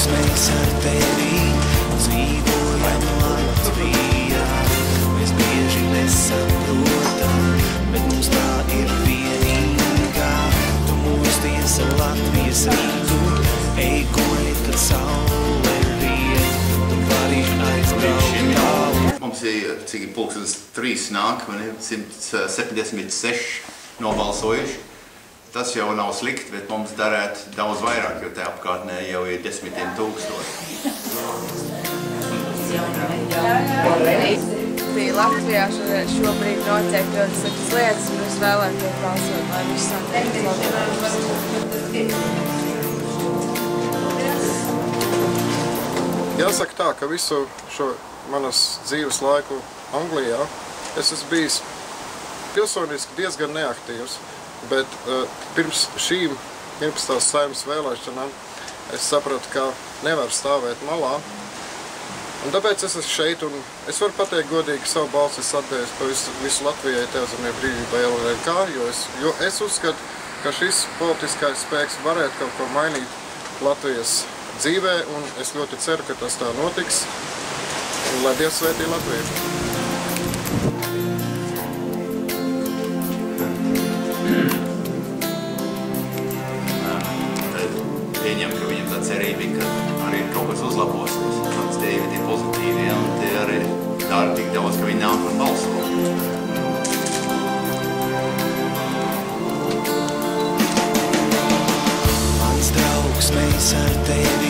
Mēs ar tevi dzīvojam Latvijā. Mēs bieži nesaprotam, bet mums tā ir vienīgā. Tu mūs tiesa Latvijas rītu, ej guļ, kad saule riet. Tu vari aizbraukt tālu. Mums ir, cik pulkstenis 3 nāk, man ir 176 nobalsojuši. Tas jau nav slikti, bet mums darētu daudz vairāk, jo te apkārtnē jau ir 10 000. Bija Latvijā šobrīd notiek ļoti sliktas lietas, un es vēlētos balsot, lai viss notiek labāk. Jāsaka tā, ka visu šo manas dzīves laiku Anglijā es esmu bijis pilsoniski diezgan neaktīvs. Bet pirms šīm 11. Saeimas vēlēšanām es sapratu, ka nevar stāvēt malā. Un tāpēc es esmu šeit, un es varu pateikt godīgi, savu balsi es atdevu pa visu Latvijai Tēvzemnieku brīvībai LNK, jo es uzskatu, ka šis politiskais spēks varētu kaut ko mainīt Latvijas dzīvē, un es ļoti ceru, ka tas tā notiks. Un lai Dievs svētī Latviju! Pieņem, ka viņam tā cerība ir, ka arī kaut kas uzlabosies. Tāds tie ir pozitīvi, ja, un tie arī dara tik daudz, ka viņi nāk un balso. Mans draugs, mēs ar tevi